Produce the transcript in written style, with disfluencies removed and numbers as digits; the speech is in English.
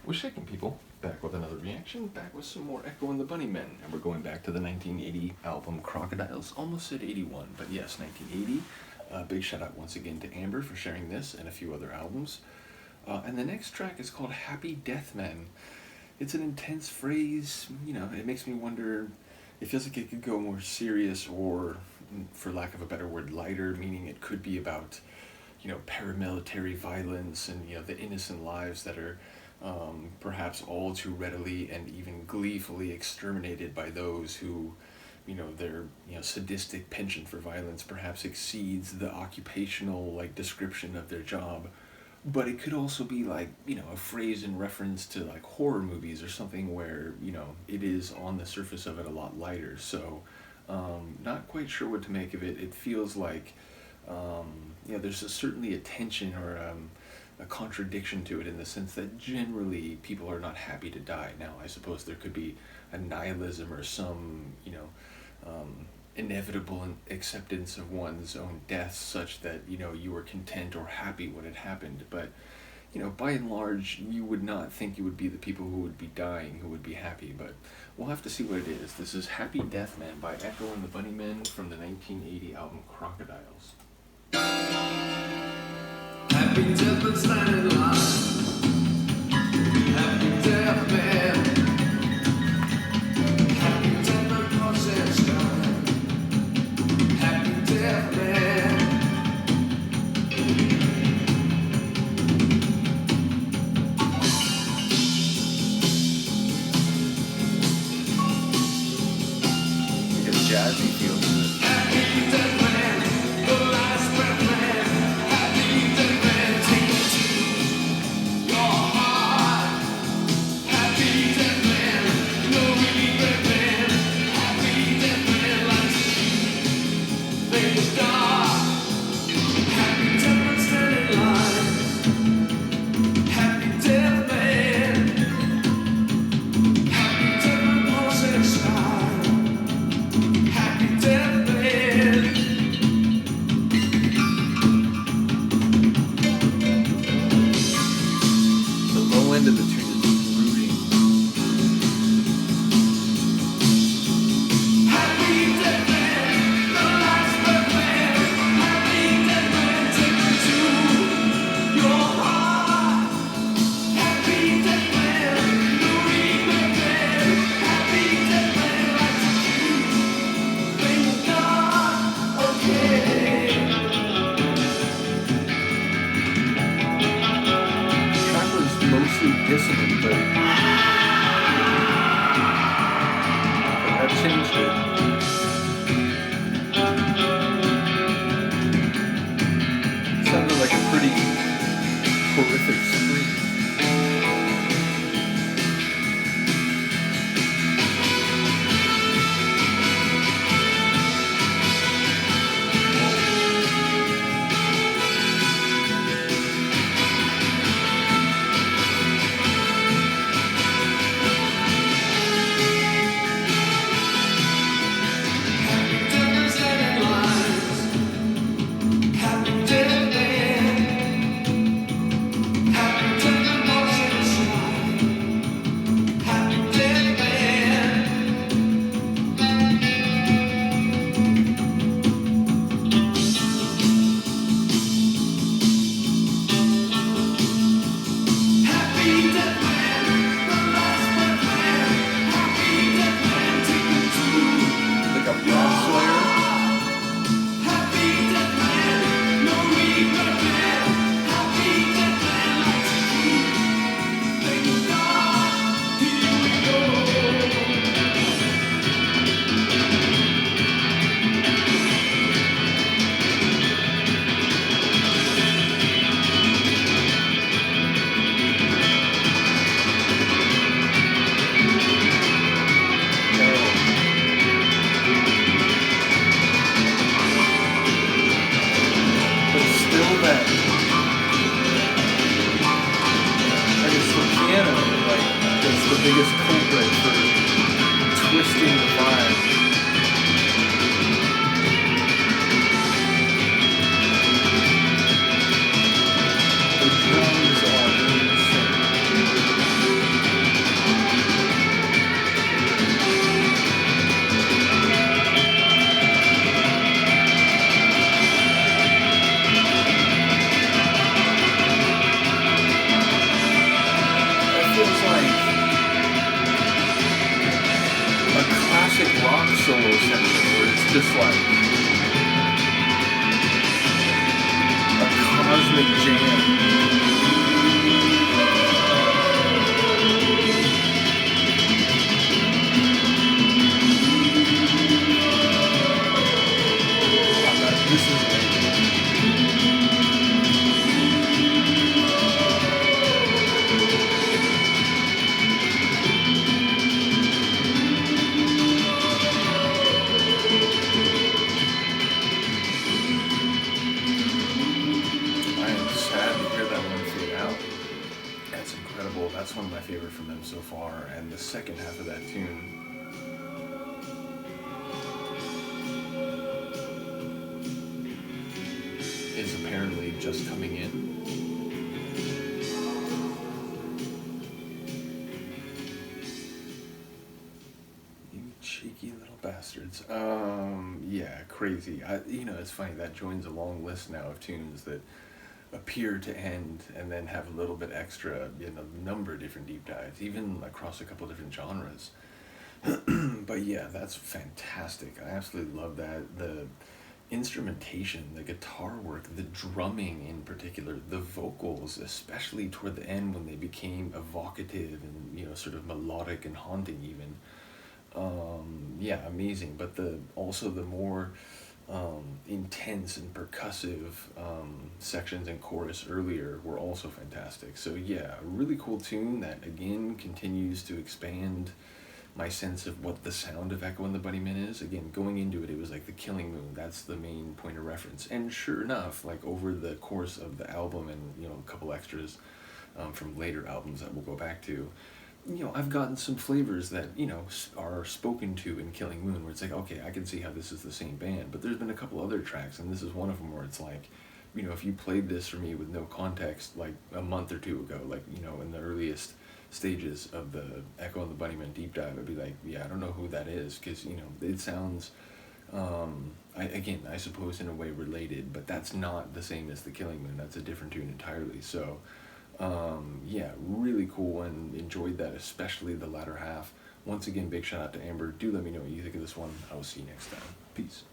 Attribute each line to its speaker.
Speaker 1: What's shaking, people? Back with another reaction, back with some more Echo and the Bunnymen, and we're going back to the 1980 album Crocodiles. Almost said 81, but yes, 1980. Big shout out once again to Amber for sharing this and a few other albums. And the next track is called Happy Death Men. It's an intense phrase, it makes me wonder, it feels like it could go more serious or, for lack of a better word, lighter, meaning it could be about, paramilitary violence and, the innocent lives that are perhaps all too readily and even gleefully exterminated by those who, their sadistic penchant for violence perhaps exceeds the occupational description of their job. But it could also be a phrase in reference to horror movies or something where it is on the surface of it a lot lighter. So not quite sure what to make of it. It feels like there's certainly a tension or a contradiction to it in the sense that generally people are not happy to die. Now, I suppose there could be a nihilism or some, inevitable acceptance of one's own death such that, you were content or happy when it happened. But, by and large, you would not think it would be the people who would be dying who would be happy. But we'll have to see what it is. This is Happy Death Man by Echo and the Bunnymen from the 1980 album Crocodiles.
Speaker 2: Happy death man standing alive. Happy death man. Happy death man crossing sky. Happy death man.
Speaker 1: Get a jazzy feel to it.
Speaker 2: Happy death man. The last breath man. Happy death man. Take it to your heart. Happy death man. No regret man. Happy death man. Like things dark. Happy death man standing alive. Happy death man. Happy death man crossing sky. Happy death man.
Speaker 1: The low end of the tune is brooding.
Speaker 2: Happy death man, the last breath man. Happy death man, take me to your heart. Happy death man, no regret man. Happy death man, like to keep things done okay.
Speaker 1: The track was mostly dissonant, but that changed it. Sounded like a pretty horrific scream.
Speaker 2: Happy death man standing alive. Happy death man. Happy death man crossing sky. Happy death man. Happy death man, the last breath man. Happy death man, take me to
Speaker 1: Like a brass slayer.
Speaker 2: happy death man, no regret man. Happy death man, like to keep things done. Here we go.
Speaker 1: But still that, it's the piano, that's the biggest culprit for twisting the vibe. The drums are insane. feels like a classic rock solo section where it's just like a cosmic jam. This is amazing. I am sad to hear that one fade out. That's incredible. That's one of my favorite from them so far. And the second half of that tune, is apparently just coming in. You cheeky little bastards. Yeah, crazy. It's funny, that joins a long list now of tunes that appear to end and then have a little bit extra, a number of different deep dives, even across a couple different genres. But yeah, that's fantastic. I absolutely love that. The instrumentation, the guitar work, the drumming in particular, the vocals, especially toward the end when they became evocative and sort of melodic and haunting even. Yeah, amazing. But also the more intense and percussive sections and chorus earlier were also fantastic. So yeah, a really cool tune that again continues to expand my sense of what the sound of Echo and the Bunnymen is. Again, going into it, it was like the Killing Moon. That's the main point of reference. And sure enough, like over the course of the album and a couple extras from later albums that we'll go back to, I've gotten some flavors that are spoken to in Killing Moon, where it's like, okay, I can see how this is the same band. But there's been a couple other tracks, and this is one of them where it's like, if you played this for me with no context, like a month or two ago, like in the earliest stages of the Echo and the Bunnymen deep dive, I'd be like, yeah, I don't know who that is, because it sounds, I suppose in a way related, but that's not the same as the Killing Moon. That's a different tune entirely. So yeah, really cool and enjoyed that, especially the latter half. Once again, big shout out to Amber. Do let me know what you think of this one. I will see you next time. Peace.